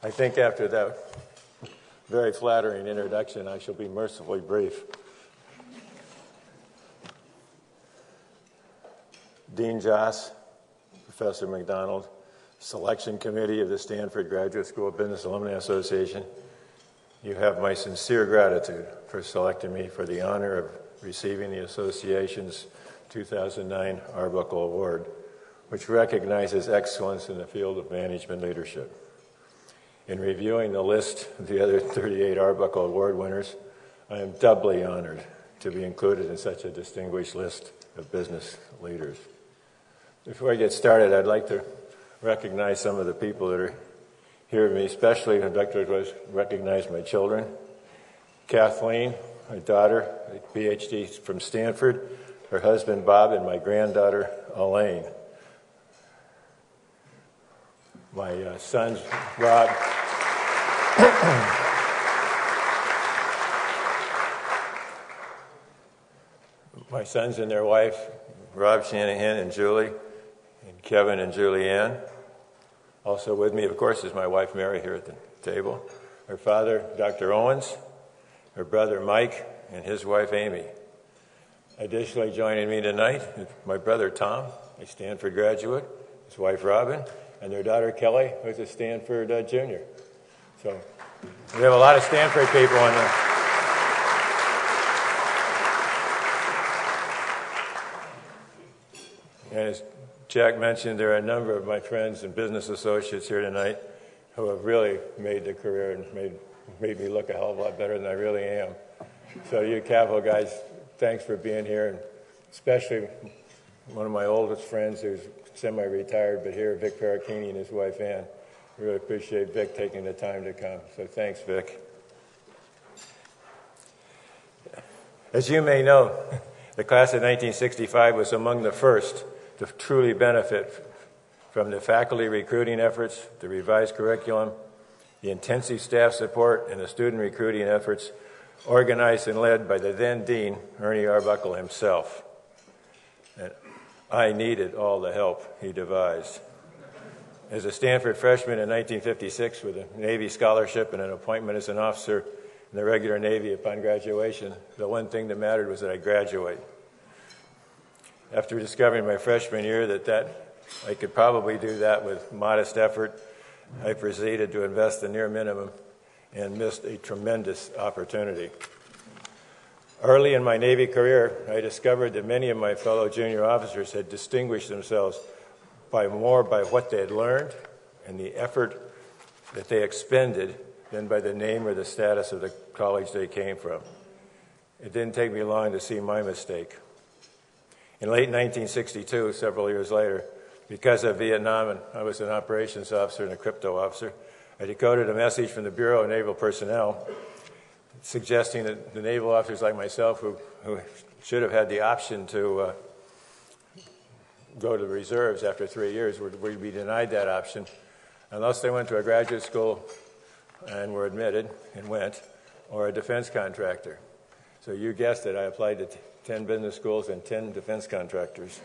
I think after that very flattering introduction, I shall be mercifully brief. Dean Joss, Professor McDonald, Selection Committee of the Stanford Graduate School of Business Alumni Association, you have my sincere gratitude for selecting me for the honor of receiving the association's 2009 Arbuckle Award, which recognizes excellence in the field of management leadership. In reviewing the list of the other 38 Arbuckle Award winners, I am doubly honored to be included in such a distinguished list of business leaders. Before I get started, I'd like to recognize some of the people that are here with me, especially I'd like to recognize my children. Kathleen, my daughter, a PhD from Stanford, her husband Bob, and my granddaughter Elaine. My sons Rob. My sons and their wife, Rob Shanahan and Julie, and Kevin and Julianne. Also with me, of course, is my wife Mary here at the table. Her father, Dr. Owens, her brother Mike, and his wife Amy. Additionally joining me tonight is my brother Tom, a Stanford graduate, his wife Robin, and their daughter Kelly, who's a Stanford junior. So we have a lot of Stanford people in there. And as Jack mentioned, there are a number of my friends and business associates here tonight who have really made the career and made me look a hell of a lot better than I really am. So you Capital guys, thanks for being here, and especially one of my oldest friends who's semi-retired, but here, Vic Parachini and his wife Ann. Really appreciate Vic taking the time to come. So thanks, Vic. As you may know, the class of 1965 was among the first to truly benefit from the faculty recruiting efforts, the revised curriculum, the intensive staff support, and the student recruiting efforts organized and led by the then Dean, Ernie Arbuckle himself. And I needed all the help he devised. As a Stanford freshman in 1956 with a Navy scholarship and an appointment as an officer in the regular Navy upon graduation, the one thing that mattered was that I graduate. After discovering my freshman year that I could probably do that with modest effort, I proceeded to invest the near minimum and missed a tremendous opportunity. Early in my Navy career, I discovered that many of my fellow junior officers had distinguished themselves by what they had learned and the effort that they expended than by the name or the status of the college they came from. It didn't take me long to see my mistake. In late 1962, several years later, because of Vietnam, and I was an operations officer and a crypto officer, I decoded a message from the Bureau of Naval Personnel suggesting that the naval officers like myself who should have had the option to go to the reserves after 3 years would be denied that option unless they went to a graduate school and were admitted and went, or a defense contractor. So you guessed it, I applied to 10 business schools and 10 defense contractors.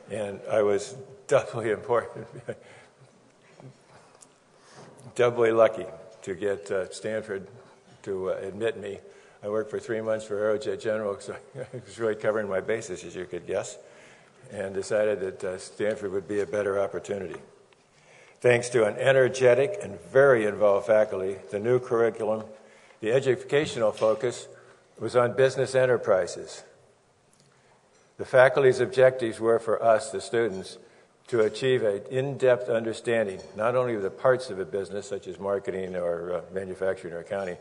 And I was doubly lucky to get Stanford to admit me. I worked for 3 months for Aerojet General, so I was really covering my bases, as you could guess, and decided that Stanford would be a better opportunity. Thanks to an energetic and very involved faculty, the new curriculum, the educational focus was on business enterprises. The faculty's objectives were for us, the students, to achieve an in-depth understanding, not only of the parts of a business, such as marketing or manufacturing or accounting,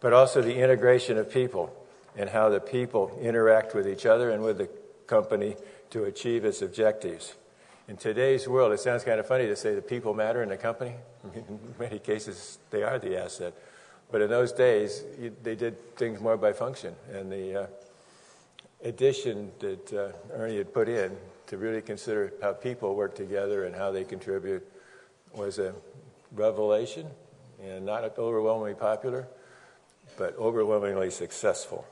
but also the integration of people and how the people interact with each other and with the company to achieve its objectives. In today's world, it sounds kind of funny to say that people matter in a company. In many cases, they are the asset. But in those days, they did things more by function. And the addition that Ernie had put in to really consider how people work together and how they contribute was a revelation, and not overwhelmingly popular, but overwhelmingly successful.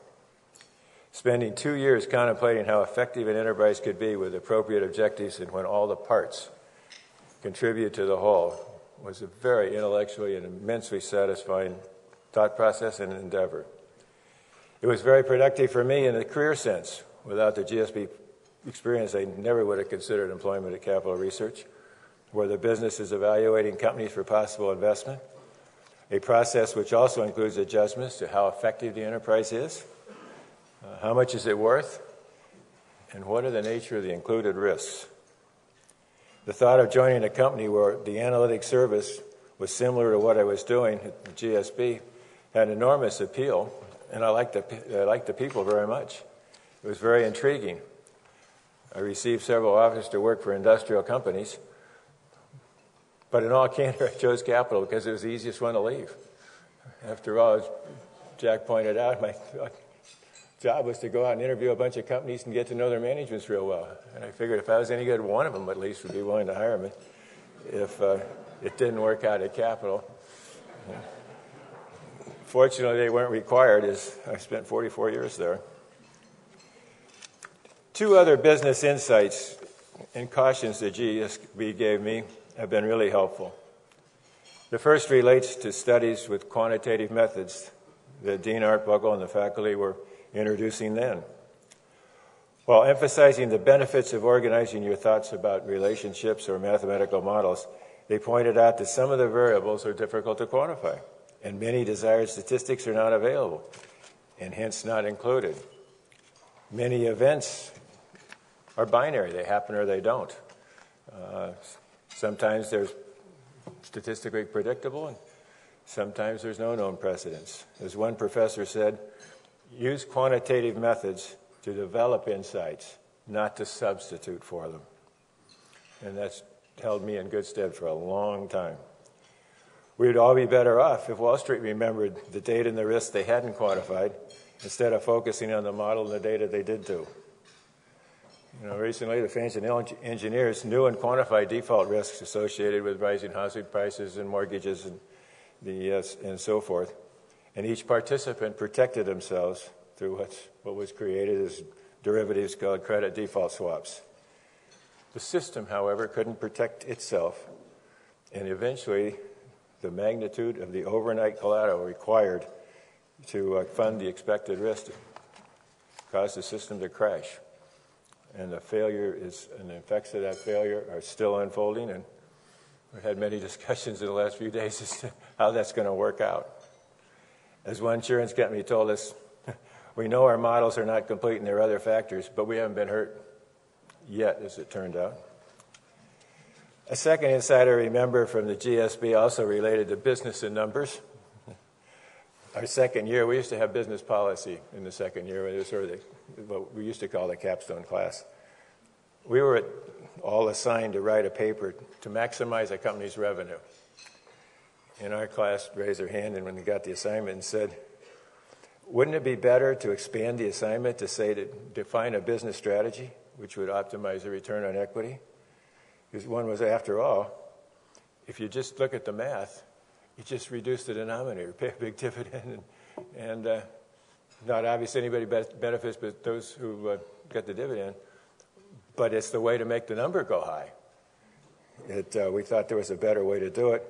Spending 2 years contemplating how effective an enterprise could be with appropriate objectives and when all the parts contribute to the whole was a very intellectually and immensely satisfying thought process and endeavor. It was very productive for me in a career sense. Without the GSB experience, I never would have considered employment at Capital Research, where the business is evaluating companies for possible investment, a process which also includes adjustments to how effective the enterprise is, how much is it worth, and what are the nature of the included risks. The thought of joining a company where the analytic service was similar to what I was doing at the GSB had enormous appeal, and I liked the people very much. It was very intriguing. I received several offers to work for industrial companies, but in all candor, I chose Capital because it was the easiest one to leave. After all, as Jack pointed out, my job was to go out and interview a bunch of companies and get to know their managements real well. And I figured if I was any good, one of them at least would be willing to hire me if it didn't work out at Capital. Fortunately, they weren't required, as I spent 44 years there. Two other business insights and cautions that GSB gave me have been really helpful. The first relates to studies with quantitative methods that Dean Arbuckle and the faculty were introducing then. While emphasizing the benefits of organizing your thoughts about relationships or mathematical models, they pointed out that some of the variables are difficult to quantify, and many desired statistics are not available, and hence not included. Many events are binary. They happen or they don't. Sometimes they're statistically predictable, and sometimes there's no known precedents. As one professor said, use quantitative methods to develop insights, not to substitute for them. And that's held me in good stead for a long time. We'd all be better off if Wall Street remembered the data and the risks they hadn't quantified instead of focusing on the model and the data they did do. Recently, the financial engineers knew and quantified default risks associated with rising housing prices and mortgages and so forth. And each participant protected themselves through what was created as derivatives called credit default swaps. The system, however, couldn't protect itself, and eventually the magnitude of the overnight collateral required to fund the expected risk caused the system to crash. And the effects of that failure are still unfolding, and we've had many discussions in the last few days as to how that's going to work out. As one insurance company told us, we know our models are not complete and there are other factors, but we haven't been hurt yet, as it turned out. A second insight I remember from the GSB also related to business and numbers. Our second year, we used to have business policy in the second year. It was sort of what we used to call the capstone class. We were all assigned to write a paper to maximize a company's revenue. In our class, raised their hand, and when they got the assignment, and said, wouldn't it be better to expand the assignment to say to define a business strategy which would optimize the return on equity? Because one was, after all, if you just look at the math, you just reduce the denominator, pay a big dividend, and not obviously anybody benefits but those who get the dividend, but it's the way to make the number go high. We thought there was a better way to do it.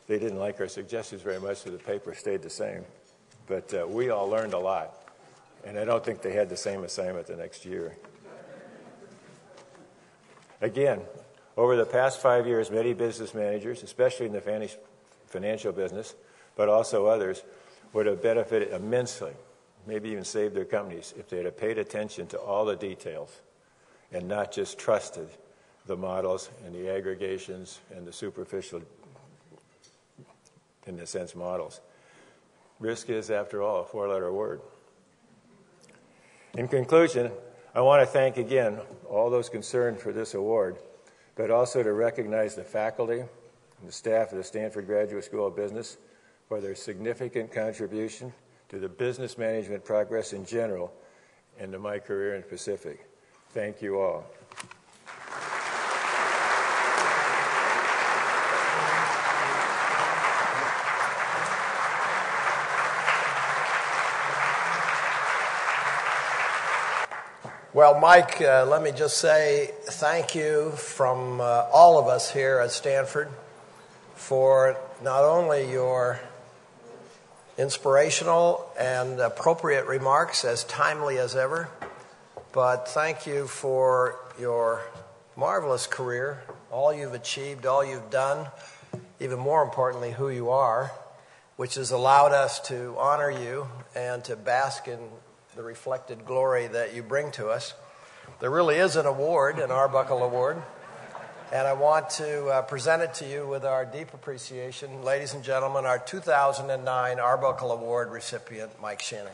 They didn't like our suggestions very much, so the paper stayed the same. But we all learned a lot, and I don't think they had the same assignment the next year. Again, over the past 5 years, many business managers, especially in the financial business, but also others, would have benefited immensely, maybe even saved their companies, if they had paid attention to all the details and not just trusted the models and the aggregations and the superficial, in a sense, models. Risk is, after all, a four-letter word. In conclusion, I want to thank again all those concerned for this award, but also to recognize the faculty and the staff of the Stanford Graduate School of Business for their significant contribution to the business management progress in general and to my career in Pacific. Thank you all. Well, Mike, let me just say thank you from all of us here at Stanford for not only your inspirational and appropriate remarks, as timely as ever, but thank you for your marvelous career, all you've achieved, all you've done, even more importantly, who you are, which has allowed us to honor you and to bask in the reflected glory that you bring to us. There really is an award, an Arbuckle Award, and I want to present it to you with our deep appreciation. Ladies and gentlemen, our 2009 Arbuckle Award recipient, Mike Shanahan.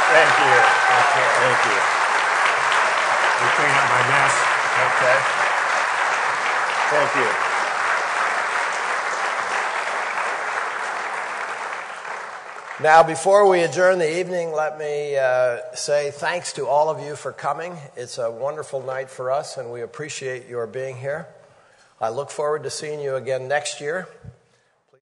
Thank you. Thank you. You clean up my mess. Okay. Thank you. Now, before we adjourn the evening, let me say thanks to all of you for coming. It's a wonderful night for us, and we appreciate your being here. I look forward to seeing you again next year.